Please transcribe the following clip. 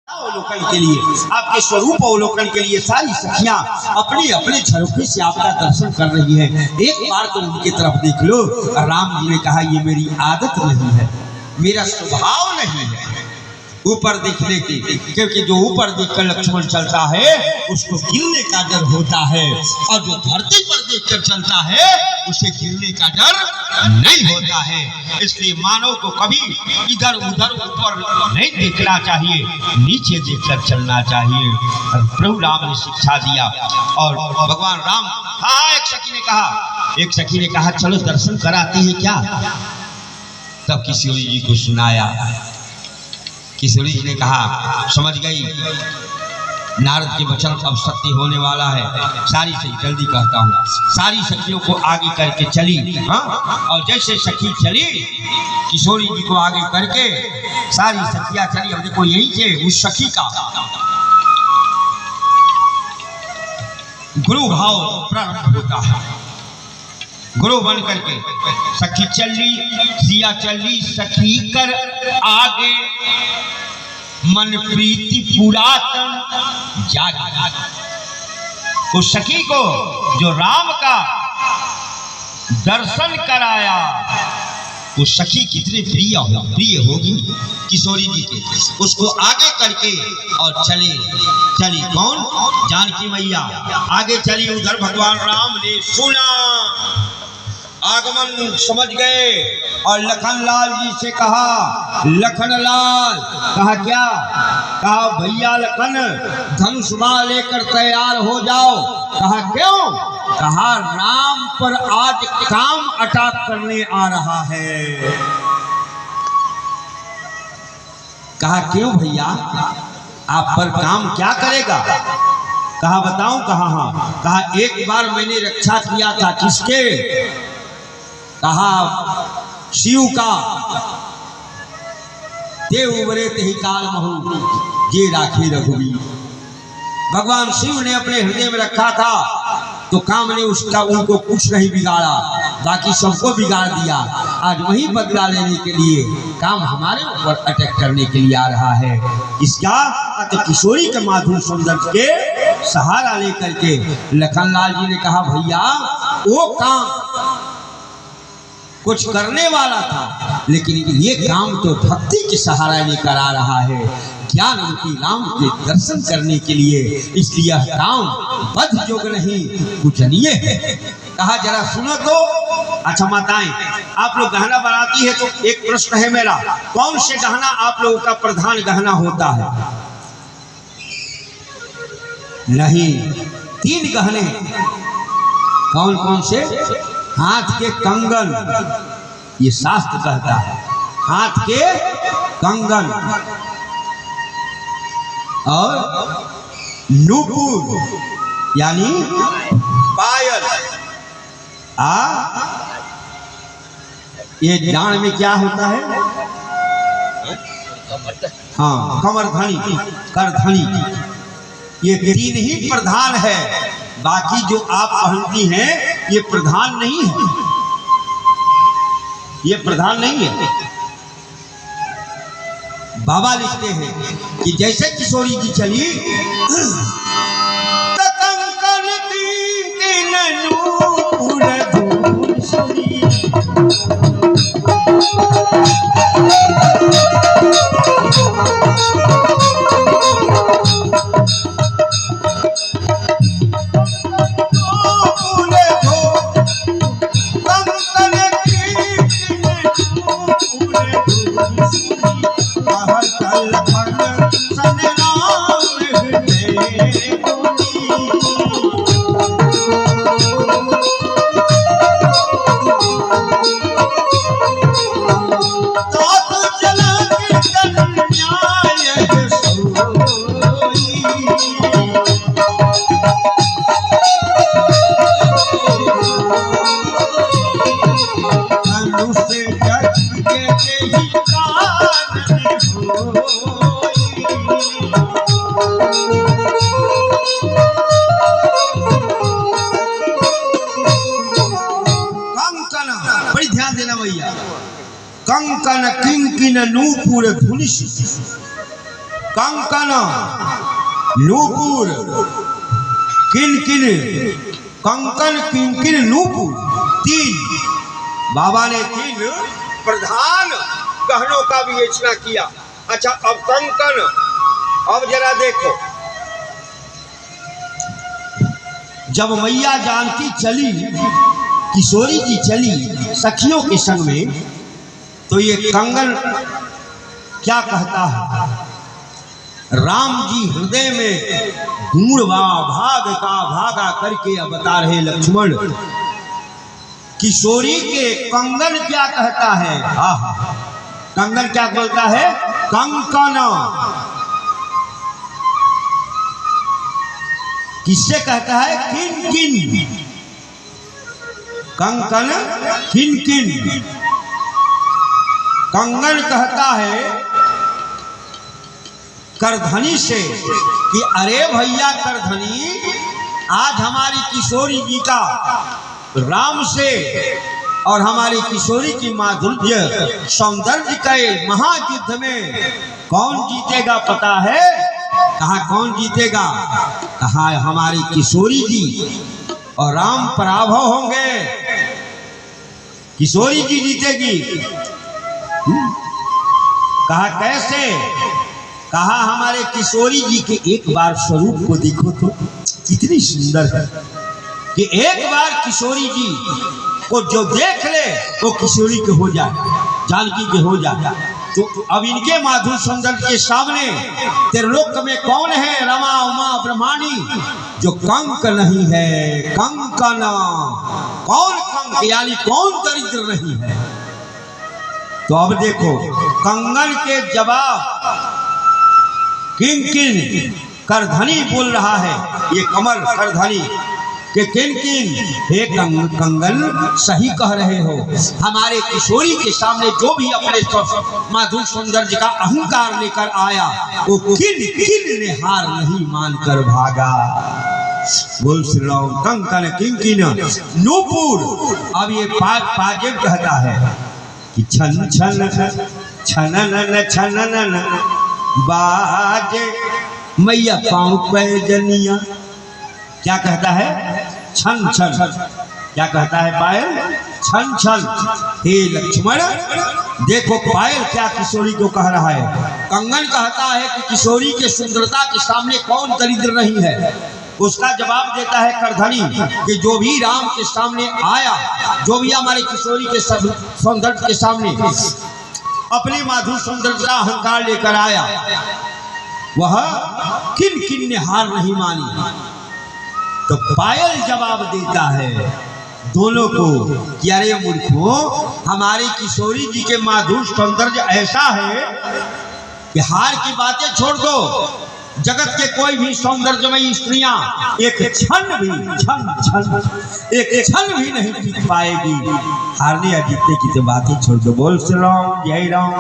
अवलोकन के लिए, आपके स्वरूप अवलोकन के लिए सारी सखियां अपने अपने झरोखे से आपका दर्शन कर रही हैं। एक बार तो उनकी तरफ देख लो। राम जी ने कहा ये मेरी आदत नहीं है, मेरा स्वभाव नहीं है ऊपर देखने की, क्योंकि जो ऊपर देखकर लक्ष्मण चलता है उसको गिरने का डर होता है, और जो धरती पर देखकर चलता है उसे गिरने का डर नहीं होता है। इसलिए मानव को कभी इधर उधर ऊपर नहीं देखना चाहिए, नीचे देखकर चलना चाहिए। प्रभु राम ने शिक्षा दिया। और भगवान राम, हाँ, एक सखी ने कहा चलो दर्शन कराते हैं क्या। तब किशोरी जी को सुनाया। किशोरी जी ने कहा समझ गई, नारद के वचन अब सत्य होने वाला है। सारी सखी, जल्दी कहता हूँ, सारी सखियों को आगे करके चली। हाँ, और जैसे सखी चली किशोरी जी को आगे करके सारी सखियां चली। अब देखो यही से उस सखी का गुरु भाव प्रारंभ होता है। गुरु बन करके सखी चली, सिया चली सखी कर आगे, मन प्रीति पुरातन जागे। उस सखी को जो राम का दर्शन कराया, वो सखी कितनी प्रिय होगी किशोरी जी के, उसको आगे करके और चली कौन, जानकी मैया आगे चली। उधर भगवान राम ने सुना, आगमन समझ गए और लखन लाल जी से कहा, लखन लाल, कहा क्या, कहा भैया लखन धनुष बाण लेकर तैयार हो जाओ। कहा क्यों, कहा राम पर आज काम अटैक करने आ रहा है। कहा क्यों भैया, आप पर काम क्या करेगा। कहा बताऊं, कहा हाँ। कहा एक बार मैंने रक्षा किया था, किसके, कहा शिव का, देव उबरे तेहि काल महु जे राखे रघुवीर। भगवान शिव ने अपने हृदय में रखा था तो काम ने उसका उनको कुछ नहीं बिगाड़ा, बाकी सबको बिगाड़ दिया। आज वही बदला लेने के लिए काम हमारे ऊपर अटैक करने के लिए आ रहा है। इसका तो किशोरी के माधुर सौंदर्य के सहारा लेकर के लखनलाल जी ने कहा भैया वो काम कुछ करने वाला था, लेकिन ये काम तो भक्ति के सहारा लेकर आ रहा है, ज्ञान रूपी राम के दर्शन करने के लिए। इसलिए यह काम बद्ध योग नहीं पूजनीय है। कहा जरा सुनो तो। अच्छा माताएं, आप लोग गहना बनाती है तो एक प्रश्न है मेरा, कौन से गहना आप लोगों का प्रधान गहना होता है। नहीं, 3 गहने। कौन कौन से, हाथ के कंगन, ये शास्त्र कहता है, हाथ के कंगन और नूपुर यानी पायल, ये डांड में क्या होता है, हाँ कमरधनी, करधनी, ये 3 ही प्रधान है। बाकी जो आप पहनती हैं ये प्रधान नहीं है, ये प्रधान नहीं है। बाबा लिखते हैं कि जैसे किशोरी जी चली, कंकन किंकिन नूपुर धुनिश, कंकन नूपुर किन कंकन किन नूपुर, 3 बाबा ने 3 प्रधान गहनों का विवेचना किया। अच्छा, अब कंकन, अब जरा देखो, जब मैया जानकी चली, किशोरी जी चली सखियों के संग में, तो ये कंगन क्या कहता है? राम जी हृदय में ढूंढवा भाग का भागा करके अब बता रहे लक्ष्मण, किशोरी के कंगन क्या कहता है? कंगन क्या बोलता है? कंकन। किससे कहता है? किन कंकन किन। कंगन कहता है करधनी से कि अरे भैया करधनी, आज हमारी किशोरी जी का राम से और हमारी किशोरी की माधुर्य सौंदर्य के महायुद्ध में कौन जीतेगा पता है? कहा कौन जीतेगा? कहा हमारी किशोरी जी और राम पराभव होंगे, किशोरी जी जीतेगी। कहा कैसे? कहा हमारे किशोरी जी के एक बार स्वरूप को देखो तो कितनी सुंदर है, कि एक बार किशोरी जी को जो देख ले वो किशोरी के हो जाए, जानकी के हो जाए। तो अब इनके माधुर सौंदर्य के सामने त्रिलोक में कौन है? रमा उमा ब्रह्माणी, जो कंक नहीं है, कंकन। कौन कंक यानी कौन दरिद्र नहीं है? तो अब देखो कंगन के जवाब किन करधनी बोल रहा है, ये कमल करधनी कि किन हे कंगन, सही कह रहे हो, हमारे किशोरी के सामने जो भी अपने माधुर सौंदर्य का अहंकार लेकर आया वो किन ने हार नहीं मानकर भागा। बोल श्री राम। कंकन किन नूपुर। अब ये पाजेब कहता है कि छन छन छनन छनन बाजे मैया पाँव पैजनिया। क्या कहता है? छन छन। क्या कहता है पायल? छन छन। हे लक्ष्मण देखो पायल क्या किशोरी को कह रहा है। कंगन कहता है कि किशोरी के सुंदरता के सामने कौन दरिद्र नहीं है। उसका जवाब देता है करधनी कि जो भी राम के सामने आया, जो भी हमारे किशोरी के सौंदर्य के सामने अपने माधुर सौंदर्य का अहंकार लेकर आया, वह किन ने हार नहीं मानी। तो पायल जवाब देता है दोनों को कि अरे मूर्खों, हमारी किशोरी जी के माधुर सौंदर्य ऐसा है कि हार की बातें छोड़ दो, जगत के कोई भी सौंदर्यमयी स्त्रियां एक क्षण भी नहीं टिक पाएगी। हारने या जीतने की तो बातें छोड़ दो। बोल श्री राम, जय राम।